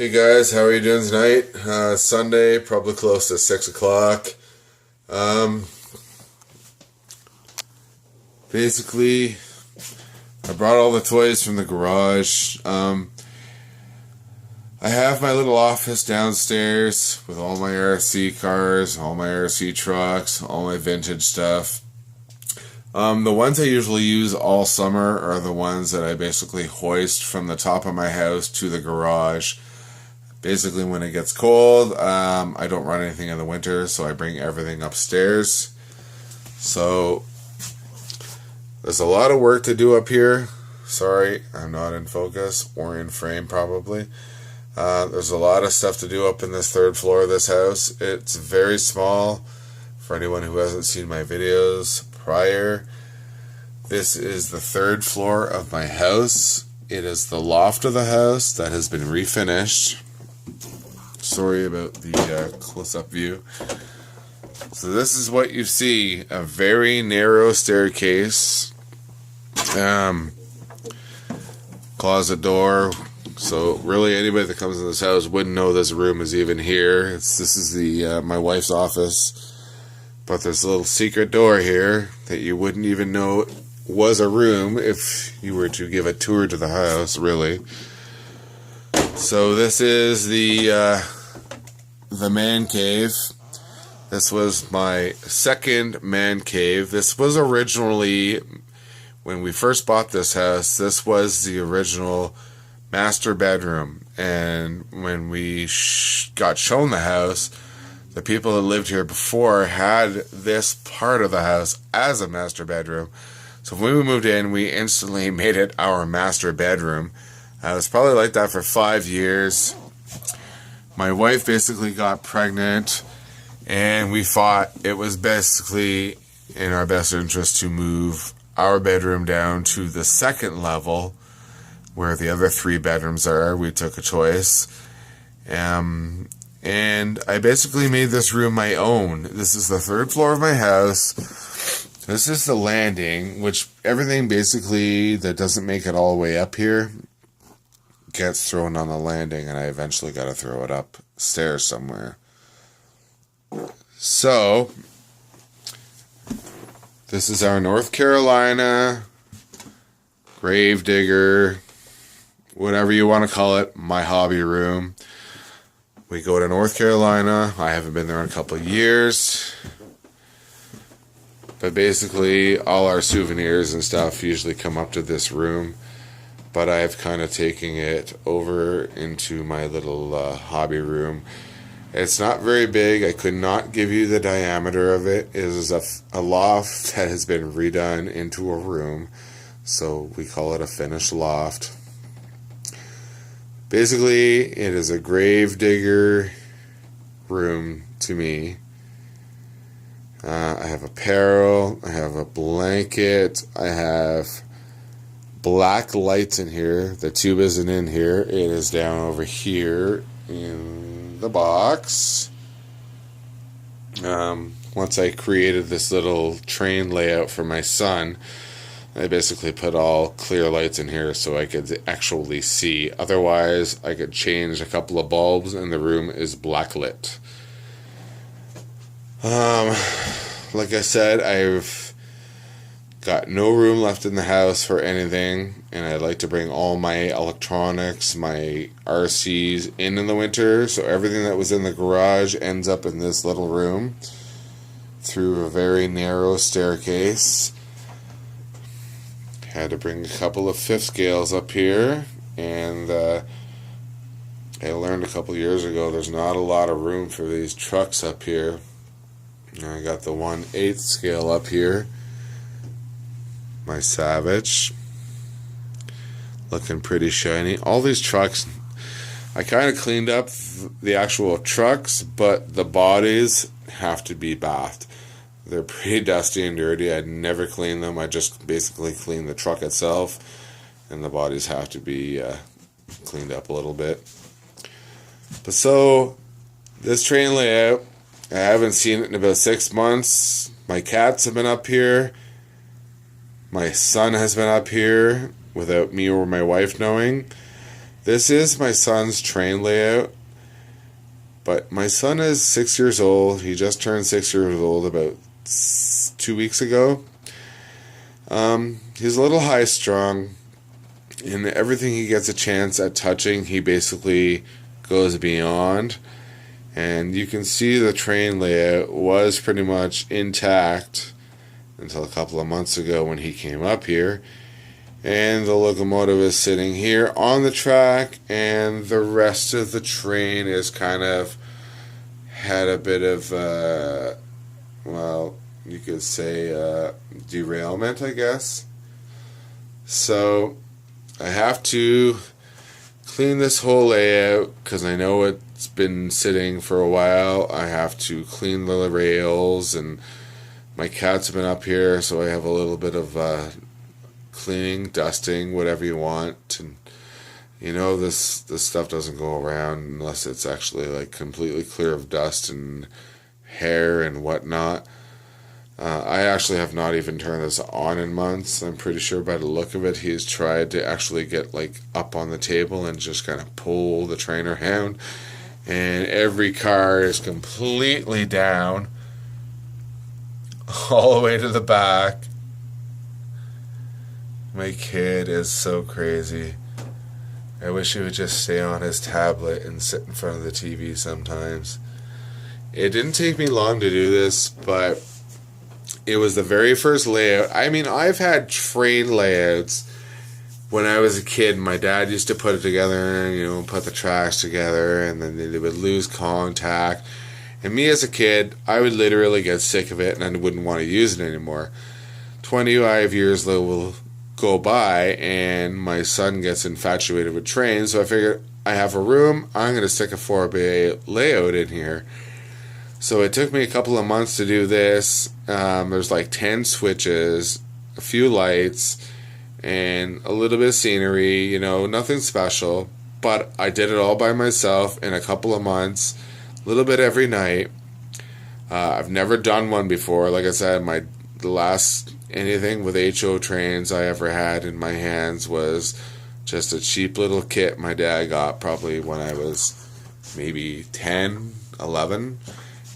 Hey guys, how are you doing tonight? Sunday, probably close to 6 o'clock. Um, Basically, I brought all the toys from the garage. I have my little office downstairs with all my RC cars, all my RC trucks, all my vintage stuff. The ones I usually use all summer are the ones that I basically hoist from the top of my house to the garage. Basically, when it gets cold, I don't run anything in the winter, so I bring everything upstairs. So, there's a lot of work to do up here. Sorry, I'm not in focus or in frame, probably. There's a lot of stuff to do up in this third floor of this house. It's very small. For anyone who hasn't seen my videos prior, this is the third floor of my house. It is the loft of the house that has been refinished. Sorry about the close-up view. So this is what you see, a very narrow staircase, closet door. So really anybody that comes in this house wouldn't know this room is even here. This is the my wife's office. But there's a little secret door here that you wouldn't even know was a room if you were to give a tour to the house, really. So this is the man cave. This was my second man cave. This was originally, when we first bought this house, this was the original master bedroom. And when we got shown the house, the people that lived here before had this part of the house as a master bedroom. So when we moved in, we instantly made it our master bedroom. It was probably like that for 5 years. My wife basically got pregnant, and we thought it was basically in our best interest to move our bedroom down to the second level, where the other 3 bedrooms are. We took a choice. And I basically made this room my own. This is the third floor of my house. This is the landing, which everything basically that doesn't make it all the way up here gets thrown on the landing, and I eventually got to throw it upstairs somewhere. So, this is our North Carolina grave digger, whatever you want to call it, my hobby room. We go to North Carolina. I haven't been there in a couple of years. But basically, all our souvenirs and stuff usually come up to this room. But I've kind of taken it over into my little hobby room. It's not very big. I could not give you the diameter of it. It is a loft that has been redone into a room. So we call it a finished loft. Basically, it is a grave digger room to me. I have a peril. I have a blanket. I have black lights in here. The tube isn't in here. It is down over here in the box. Once I created this little train layout for my son, I basically put all clear lights in here so I could actually see. Otherwise, I could change a couple of bulbs and the room is blacklit. Like I said, I've got no room left in the house for anything, and I'd like to bring all my electronics, my RCs in the winter, so everything that was in the garage ends up in this little room through a very narrow staircase. Had to bring a couple of fifth scales up here, and I learned a couple years ago there's not a lot of room for these trucks up here. I got the 1/8 scale up here, my Savage, looking pretty shiny. All these trucks, I kind of cleaned up the actual trucks, but the bodies have to be bathed. They're pretty dusty and dirty. I'd never clean them. I just basically clean the truck itself, and the bodies have to be cleaned up a little bit. But so, this train layout, I haven't seen it in about 6 months. My cats have been up here. My son has been up here without me or my wife knowing. This is my son's train layout, but my son is 6 years old. He just turned 6 years old about 2 weeks ago. He's a little high strung, and everything he gets a chance at touching, he basically goes beyond. And you can see the train layout was pretty much intact until a couple of months ago when he came up here. And the locomotive is sitting here on the track, and the rest of the train is kind of had a bit of, well, you could say derailment, I guess. So I have to clean this whole layout because I know it's been sitting for a while. I have to clean the rails, and my cats have been up here, so I have a little bit of cleaning, dusting, whatever you want. And you know, this stuff doesn't go around unless it's actually like completely clear of dust and hair and whatnot. I actually have not even turned this on in months. I'm pretty sure by the look of it, he's tried to actually get like up on the table and just kind of pull the train around. And every car is completely down all the way to the back. My kid is so crazy. I wish he would just stay on his tablet and sit in front of the TV sometimes. It didn't take me long to do this, but it was the very first layout. I mean, I've had train layouts when I was a kid. My dad used to put it together, you know, put the tracks together, and then they would lose contact. And me as a kid, I would literally get sick of it, and I wouldn't want to use it anymore. 25 years will go by, and my son gets infatuated with trains, so I figured I have a room, I'm going to stick a 4-bay layout in here. So it took me a couple of months to do this. There's like 10 switches, a few lights, and a little bit of scenery, you know, nothing special, but I did it all by myself in a couple of months, a little bit every night. I've never done one before. Like I said, the last anything with HO trains I ever had in my hands was just a cheap little kit my dad got probably when I was maybe 10, 11,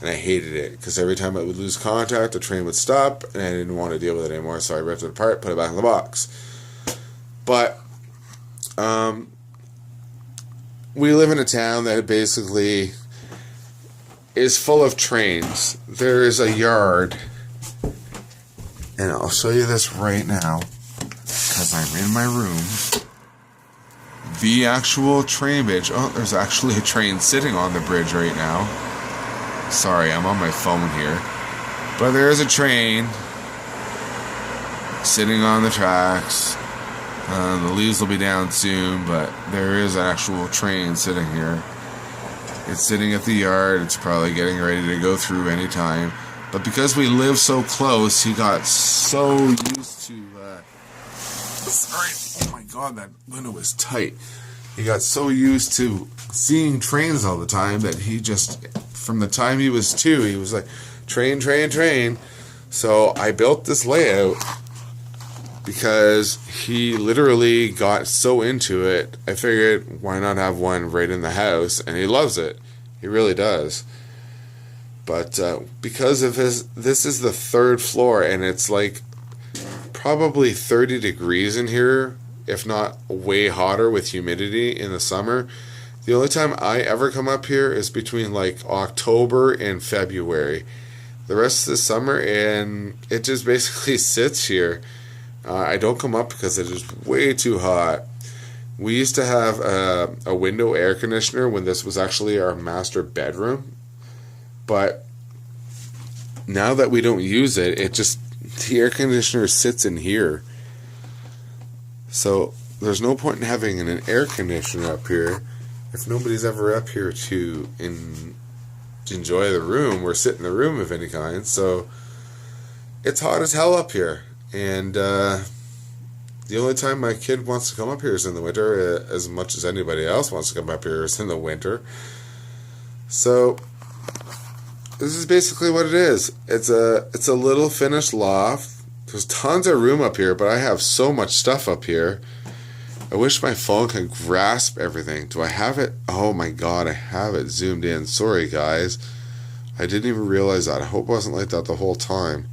and I hated it because every time it would lose contact, the train would stop, and I didn't want to deal with it anymore, so I ripped it apart, put it back in the box. But we live in a town that basically is full of trains. There is a yard, and I'll show you this right now because I'm in my room. The actual train bridge. Oh, there's actually a train sitting on the bridge right now. Sorry, I'm on my phone here. But there is a train sitting on the tracks. The leaves will be down soon, but there is an actual train sitting here. It's sitting at the yard. It's probably getting ready to go through any time. But because we live so close, he got so used to... Sorry. Oh my God, that window is tight. He got so used to seeing trains all the time that he just... From the time he was 2, he was like, train, train, train. So I built this layout because he literally got so into it. I figured, why not have one right in the house? And he loves it. He really does. But because of this is the 3rd floor, and it's like probably 30 degrees in here, if not way hotter with humidity in the summer. The only time I ever come up here is between like October and February. The rest of the summer, and it just basically sits here. I don't come up because it is way too hot. We used to have a window air conditioner when this was actually our master bedroom. But now that we don't use it, the air conditioner sits in here. So there's no point in having an air conditioner up here if nobody's ever up here to enjoy the room or sit in the room of any kind. So it's hot as hell up here. And the only time my kid wants to come up here is in the winter, as much as anybody else wants to come up here is in the winter. So this is basically what it is. It's a little finished loft. There's tons of room up here, but I have so much stuff up here. I wish my phone could grasp everything. Do I have it? Oh my god, I have it zoomed in. Sorry guys. I didn't even realize that. I hope it wasn't like that the whole time.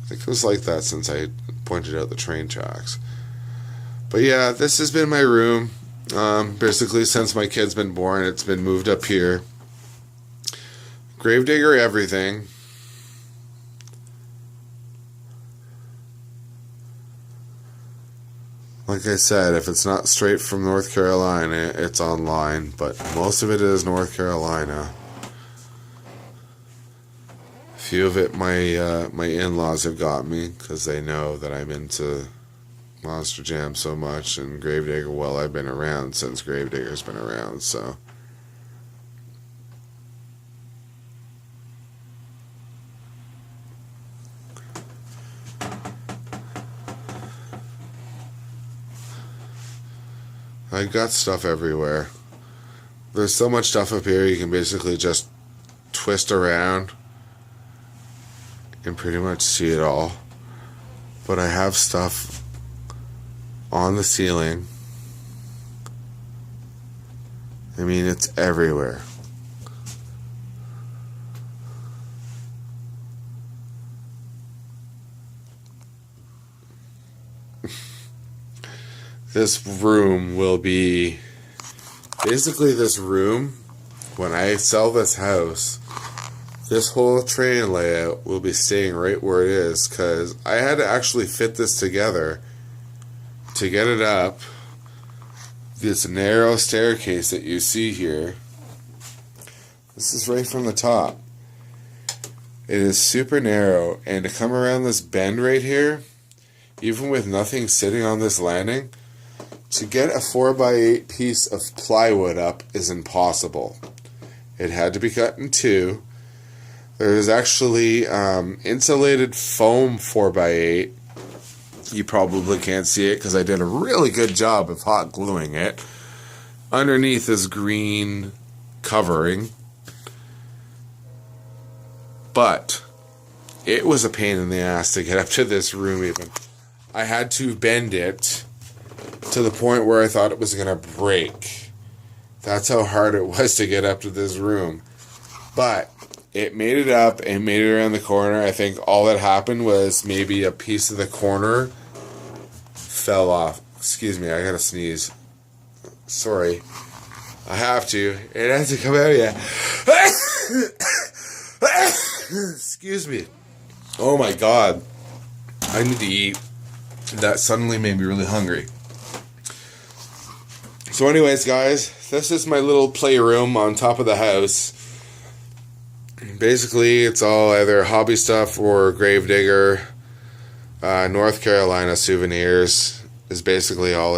I think it was like that since I pointed out the train tracks. But yeah, this has been my room. Basically since my kid's been born, it's been moved up here. Gravedigger everything. Like I said, if it's not straight from North Carolina, it's online, but most of it is North Carolina. A few of it my in-laws have got me because they know that I'm into Monster Jam so much, and Gravedigger, well, I've been around since Gravedigger's been around, so. I got stuff everywhere. There's so much stuff up here you can basically just twist around and pretty much see it all. But I have stuff on the ceiling. I mean, it's everywhere. This room will be, basically this room, when I sell this house, this whole train layout will be staying right where it is, because I had to actually fit this together to get it up. This narrow staircase that you see here, this is right from the top. It is super narrow, and to come around this bend right here, even with nothing sitting on this landing, to get a 4x8 piece of plywood up is impossible. It had to be cut in two. There is actually insulated foam 4x8. You probably can't see it because I did a really good job of hot gluing it. Underneath this green covering. But it was a pain in the ass to get up to this room even. I had to bend it to the point where I thought it was going to break. That's how hard it was to get up to this room. But it made it up and made it around the corner. I think all that happened was maybe a piece of the corner fell off. Excuse me, I gotta sneeze. Sorry. I have to. It has to come out, yeah. Excuse me. Oh my god. I need to eat. That suddenly made me really hungry. So anyways, guys, this is my little playroom on top of the house. Basically, it's all either hobby stuff or Gravedigger. North Carolina souvenirs is basically all it